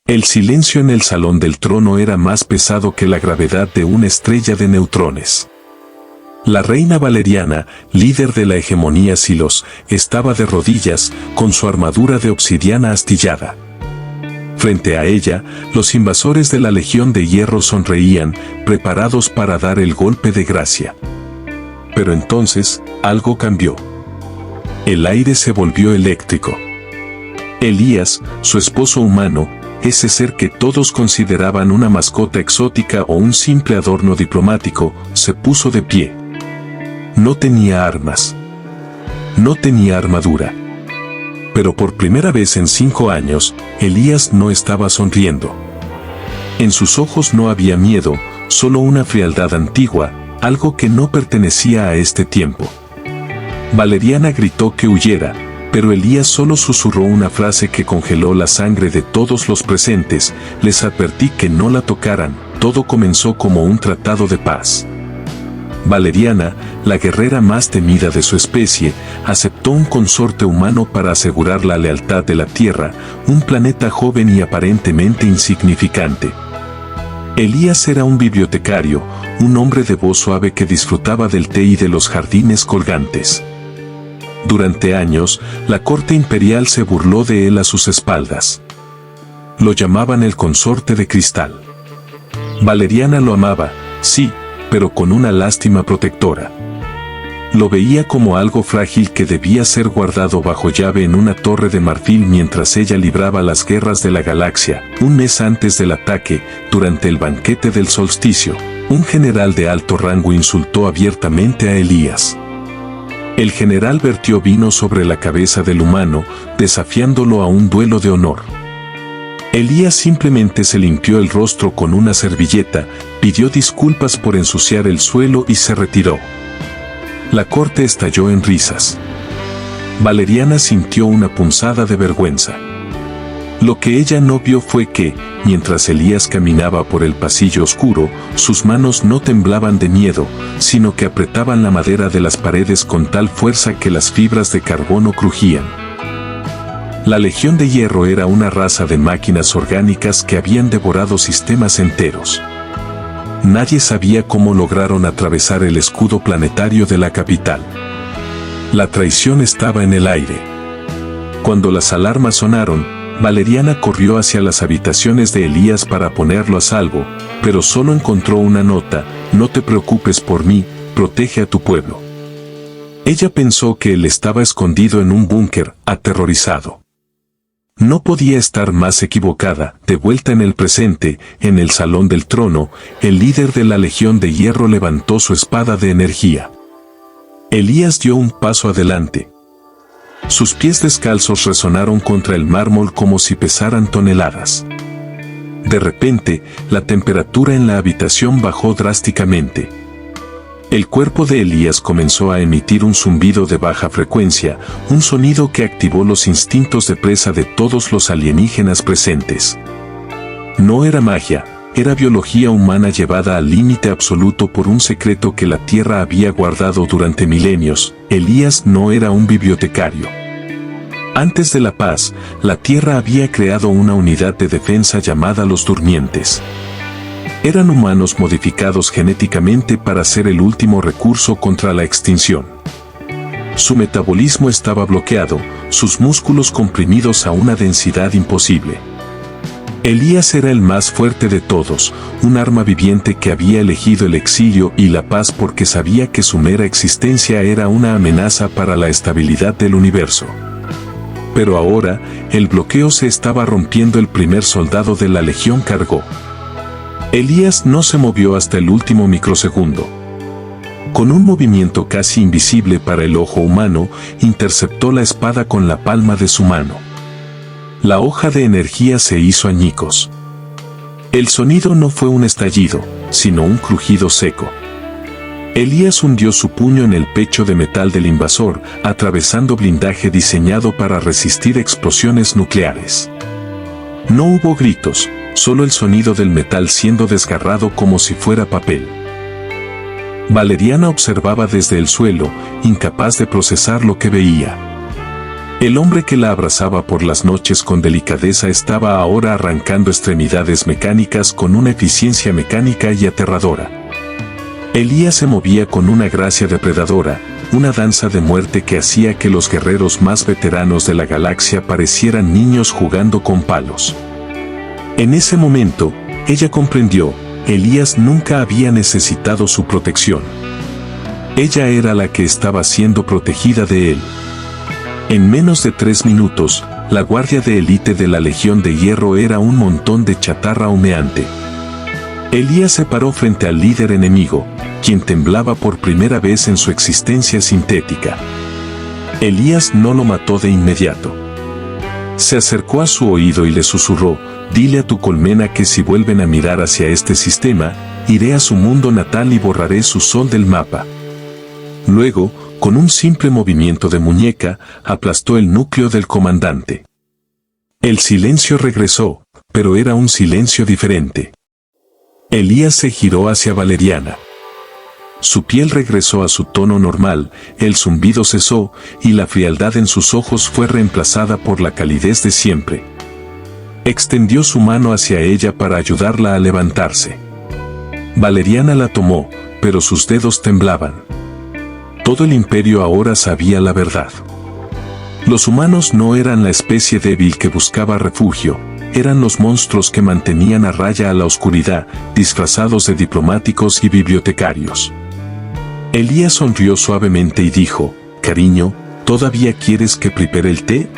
El silencio en el salón del trono era más pesado que la gravedad de una estrella de neutrones. La reina Valeriana, líder de la hegemonía Silos, estaba de rodillas, con su armadura de obsidiana astillada. Frente a ella, los invasores de la Legión de Hierro sonreían, preparados para dar el golpe de gracia. Pero entonces, algo cambió. El aire se volvió eléctrico. Elías, su esposo humano, ese ser que todos consideraban una mascota exótica o un simple adorno diplomático, se puso de pie. No tenía armas. No tenía armadura. Pero por primera vez en 5 años, Elías no estaba sonriendo. En sus ojos no había miedo, solo una frialdad antigua, algo que no pertenecía a este tiempo. Valeriana gritó que huyera, pero Elías solo susurró una frase que congeló la sangre de todos los presentes: les advertí que no la tocaran. Todo comenzó como un tratado de paz. Valeriana, la guerrera más temida de su especie, aceptó un consorte humano para asegurar la lealtad de la Tierra, un planeta joven y aparentemente insignificante. Elías era un bibliotecario, un hombre de voz suave que disfrutaba del té y de los jardines colgantes. Durante años, la corte imperial se burló de él a sus espaldas. Lo llamaban el consorte de cristal. Valeriana lo amaba, sí, pero con una lástima protectora. Lo veía como algo frágil que debía ser guardado bajo llave en una torre de marfil mientras ella libraba las guerras de la galaxia. Un mes antes del ataque, durante el banquete del solsticio, un general de alto rango insultó abiertamente a Elías. El general vertió vino sobre la cabeza del humano, desafiándolo a un duelo de honor. Elías simplemente se limpió el rostro con una servilleta, pidió disculpas por ensuciar el suelo y se retiró. La corte estalló en risas. Valeriana sintió una punzada de vergüenza. Lo que ella no vio fue que, mientras Elías caminaba por el pasillo oscuro, sus manos no temblaban de miedo, sino que apretaban la madera de las paredes con tal fuerza que las fibras de carbono crujían. La Legión de Hierro era una raza de máquinas orgánicas que habían devorado sistemas enteros. Nadie sabía cómo lograron atravesar el escudo planetario de la capital. La traición estaba en el aire. Cuando las alarmas sonaron, Valeriana corrió hacia las habitaciones de Elías para ponerlo a salvo, pero solo encontró una nota: no te preocupes por mí, protege a tu pueblo. Ella pensó que él estaba escondido en un búnker, aterrorizado. No podía estar más equivocada. De vuelta en el presente, en el salón del trono, el líder de la Legión de Hierro levantó su espada de energía. Elías dio un paso adelante. Sus pies descalzos resonaron contra el mármol como si pesaran toneladas. De repente, la temperatura en la habitación bajó drásticamente. El cuerpo de Elías comenzó a emitir un zumbido de baja frecuencia, un sonido que activó los instintos de presa de todos los alienígenas presentes. No era magia, era biología humana llevada al límite absoluto por un secreto que la Tierra había guardado durante milenios. Elías no era un bibliotecario. Antes de la paz, la Tierra había creado una unidad de defensa llamada los Durmientes. Eran humanos modificados genéticamente para ser el último recurso contra la extinción. Su metabolismo estaba bloqueado, sus músculos comprimidos a una densidad imposible. Elías era el más fuerte de todos, un arma viviente que había elegido el exilio y la paz porque sabía que su mera existencia era una amenaza para la estabilidad del universo. Pero ahora, el bloqueo se estaba rompiendo. El primer soldado de la Legión cargó. Elías no se movió hasta el último microsegundo. Con un movimiento casi invisible para el ojo humano, interceptó la espada con la palma de su mano. La hoja de energía se hizo añicos. El sonido no fue un estallido, sino un crujido seco. Elías hundió su puño en el pecho de metal del invasor, atravesando blindaje diseñado para resistir explosiones nucleares. No hubo gritos, solo el sonido del metal siendo desgarrado como si fuera papel. Valeriana observaba desde el suelo, incapaz de procesar lo que veía. El hombre que la abrazaba por las noches con delicadeza estaba ahora arrancando extremidades mecánicas con una eficiencia mecánica y aterradora. Elías se movía con una gracia depredadora, una danza de muerte que hacía que los guerreros más veteranos de la galaxia parecieran niños jugando con palos. En ese momento, ella comprendió, Elías nunca había necesitado su protección. Ella era la que estaba siendo protegida de él. En menos de 3 minutos, la guardia de élite de la Legión de Hierro era un montón de chatarra humeante. Elías se paró frente al líder enemigo, quien temblaba por primera vez en su existencia sintética. Elías no lo mató de inmediato. Se acercó a su oído y le susurró, «Dile a tu colmena que si vuelven a mirar hacia este sistema, iré a su mundo natal y borraré su sol del mapa». Luego, con un simple movimiento de muñeca, aplastó el núcleo del comandante. El silencio regresó, pero era un silencio diferente. Elías se giró hacia Valeriana. Su piel regresó a su tono normal, el zumbido cesó, y la frialdad en sus ojos fue reemplazada por la calidez de siempre. Extendió su mano hacia ella para ayudarla a levantarse. Valeriana la tomó, pero sus dedos temblaban. Todo el imperio ahora sabía la verdad. Los humanos no eran la especie débil que buscaba refugio, eran los monstruos que mantenían a raya a la oscuridad, disfrazados de diplomáticos y bibliotecarios. Elías sonrió suavemente y dijo, «Cariño, ¿todavía quieres que prepare el té?».